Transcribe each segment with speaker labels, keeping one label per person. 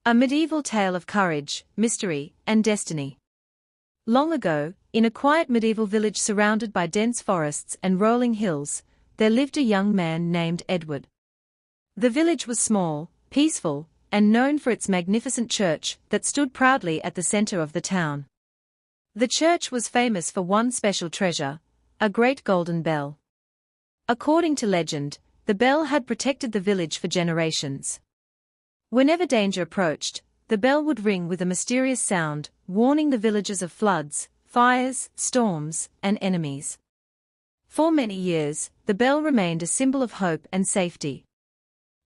Speaker 1: A medieval tale of courage, mystery, and destiny. Long ago, in a quiet medieval village surrounded by dense forests and rolling hills, there lived a young man named Edward. The village was small, peaceful, and known for its magnificent church that stood proudly at the center of the town. The church was famous for one special treasure, a great golden bell. According to legend, the bell had protected the village for generations. Whenever danger approached, the bell would ring with a mysterious sound, warning the villagers of floods, fires, storms, and enemies. For many years, the bell remained a symbol of hope and safety.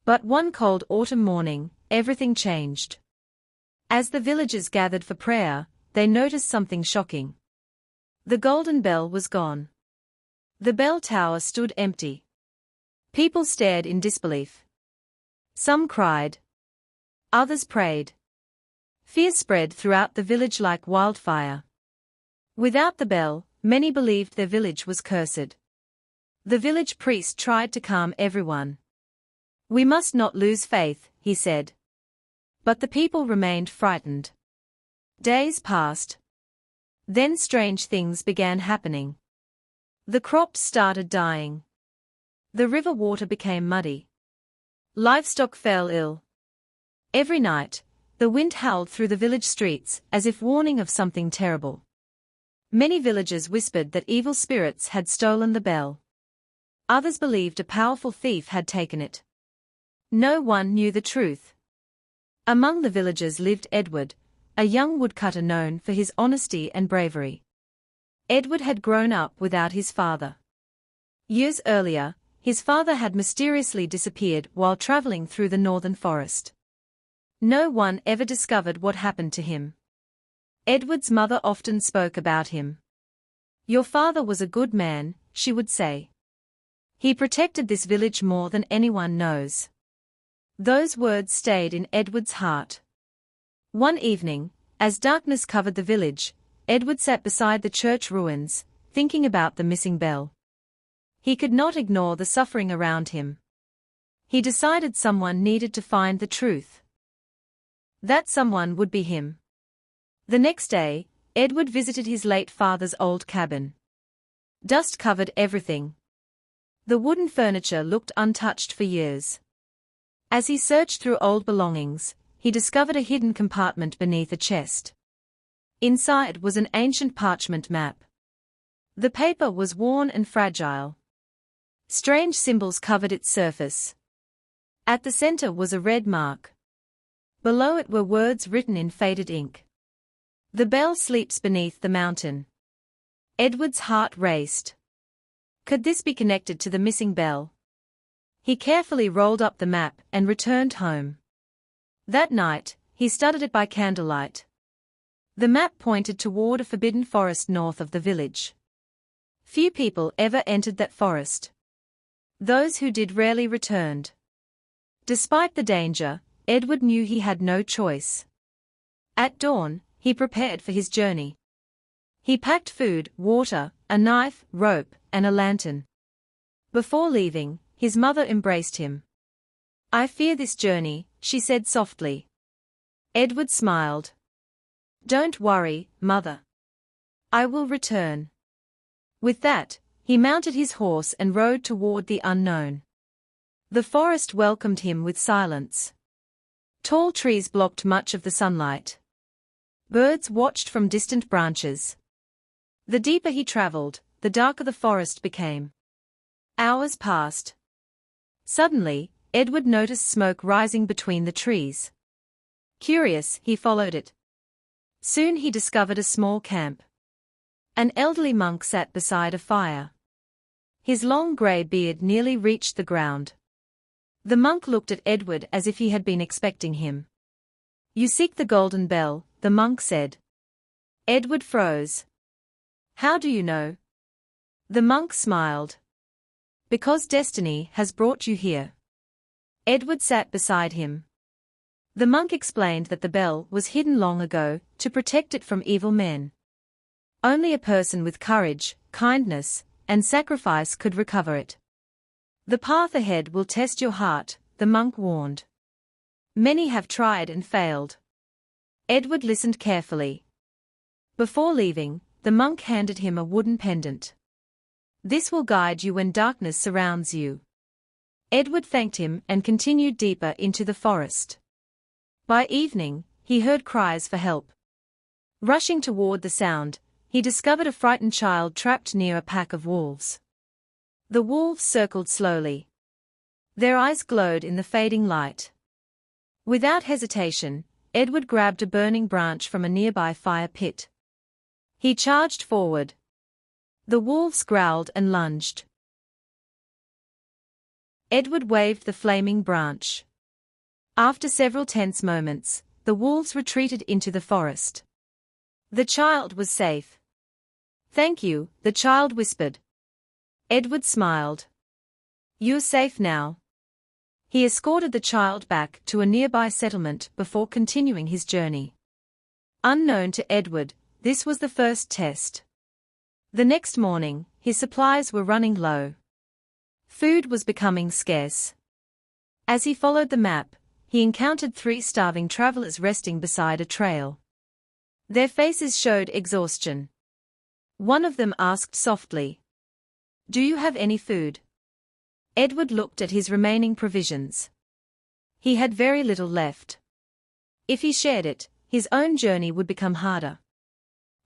Speaker 1: But one cold autumn morning, everything changed. As the villagers gathered for prayer, they noticed something shocking. The golden bell was gone. The bell tower stood empty. People stared in disbelief. Some cried. Others prayed. Fear spread throughout the village like wildfire. Without the bell, many believed their village was cursed. The village priest tried to calm everyone. "We must not lose faith," he said. But the people remained frightened. Days passed. Then strange things began happening. The crops started dying. The river water became muddy. Livestock fell ill. Every night, the wind howled through the village streets as if warning of something terrible. Many villagers whispered that evil spirits had stolen the bell. Others believed a powerful thief had taken it. No one knew the truth. Among the villagers lived Edward, a young woodcutter known for his honesty and bravery. Edward had grown up without his father. Years earlier, his father had mysteriously disappeared while traveling through the northern forest. No one ever discovered what happened to him. Edward's mother often spoke about him. "Your father was a good man," she would say. "He protected this village more than anyone knows." Those words stayed in Edward's heart. One evening, as darkness covered the village, Edward sat beside the church ruins, thinking about the missing bell. He could not ignore the suffering around him. He decided someone needed to find the truth. That someone would be him. The next day, Edward visited his late father's old cabin. Dust covered everything. The wooden furniture looked untouched for years. As he searched through old belongings, he discovered a hidden compartment beneath a chest. Inside was an ancient parchment map. The paper was worn and fragile. Strange symbols covered its surface. At the center was a red mark. Below it were words written in faded ink. "The bell sleeps beneath the mountain." Edward's heart raced. Could this be connected to the missing bell? He carefully rolled up the map and returned home. That night, he studied it by candlelight. The map pointed toward a forbidden forest north of the village. Few people ever entered that forest. Those who did rarely returned. Despite the danger, Edward knew he had no choice. At dawn, he prepared for his journey. He packed food, water, a knife, rope, and a lantern. Before leaving, his mother embraced him. "I fear this journey," she said softly. Edward smiled. "Don't worry, mother. I will return." With that, he mounted his horse and rode toward the unknown. The forest welcomed him with silence. Tall trees blocked much of the sunlight. Birds watched from distant branches. The deeper he traveled, the darker the forest became. Hours passed. Suddenly, Edward noticed smoke rising between the trees. Curious, he followed it. Soon he discovered a small camp. An elderly monk sat beside a fire. His long gray beard nearly reached the ground. The monk looked at Edward as if he had been expecting him. "You seek the golden bell," the monk said. Edward froze. "How do you know?" The monk smiled. "Because destiny has brought you here." Edward sat beside him. The monk explained that the bell was hidden long ago, to protect it from evil men. Only a person with courage, kindness, and sacrifice could recover it. "The path ahead will test your heart," the monk warned. Many have tried and failed. Edward listened carefully. Before leaving, the monk handed him a wooden pendant. This will guide you when darkness surrounds you. Edward thanked him and continued deeper into the forest. By evening, he heard cries for help. Rushing toward the sound, he discovered a frightened child trapped near a pack of wolves. The wolves circled slowly. Their eyes glowed in the fading light. Without hesitation, Edward grabbed a burning branch from a nearby fire pit. He charged forward. The wolves growled and lunged. Edward waved the flaming branch. After several tense moments, the wolves retreated into the forest. The child was safe. "Thank you," the child whispered. Edward smiled. "You're safe now." He escorted the child back to a nearby settlement before continuing his journey. Unknown to Edward, this was the first test. The next morning, his supplies were running low. Food was becoming scarce. As he followed the map, he encountered 3 starving travelers resting beside a trail. Their faces showed exhaustion. One of them asked softly, "Do you have any food?" Edward looked at his remaining provisions. He had very little left. If he shared it, his own journey would become harder.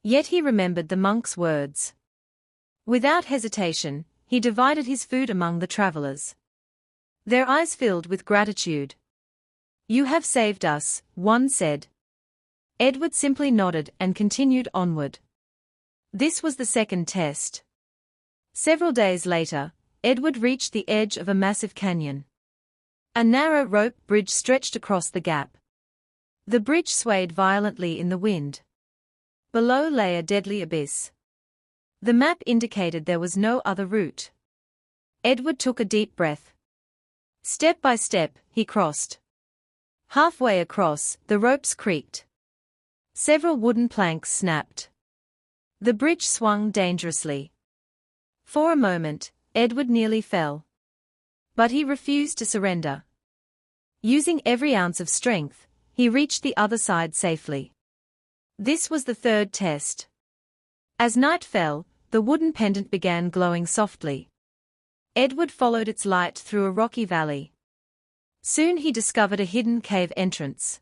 Speaker 1: Yet he remembered the monk's words. Without hesitation, he divided his food among the travelers. Their eyes filled with gratitude. "You have saved us," one said. Edward simply nodded and continued onward. This was the second test. Several days later, Edward reached the edge of a massive canyon. A narrow rope bridge stretched across the gap. The bridge swayed violently in the wind. Below lay a deadly abyss. The map indicated there was no other route. Edward took a deep breath. Step by step, he crossed. Halfway across, the ropes creaked. Several wooden planks snapped. The bridge swung dangerously. For a moment, Edward nearly fell. But he refused to surrender. Using every ounce of strength, he reached the other side safely. This was the third test. As night fell, the wooden pendant began glowing softly. Edward followed its light through a rocky valley. Soon he discovered a hidden cave entrance.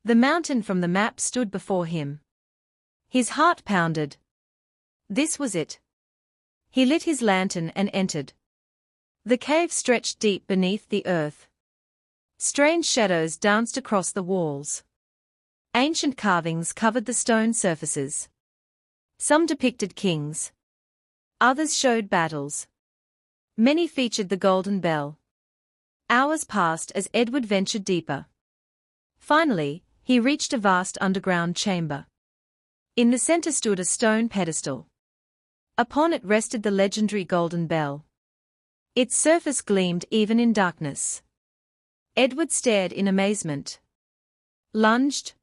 Speaker 1: The mountain from the map stood before him. His heart pounded. This was it. He lit his lantern and entered. The cave stretched deep beneath the earth. Strange shadows danced across the walls. Ancient carvings covered the stone surfaces. Some depicted kings. Others showed battles. Many featured the golden bell. Hours passed as Edward ventured deeper. Finally, he reached a vast underground chamber. In the center stood a stone pedestal. Upon it rested the legendary golden bell. Its surface gleamed even in darkness. Edward stared in amazement. Lunged,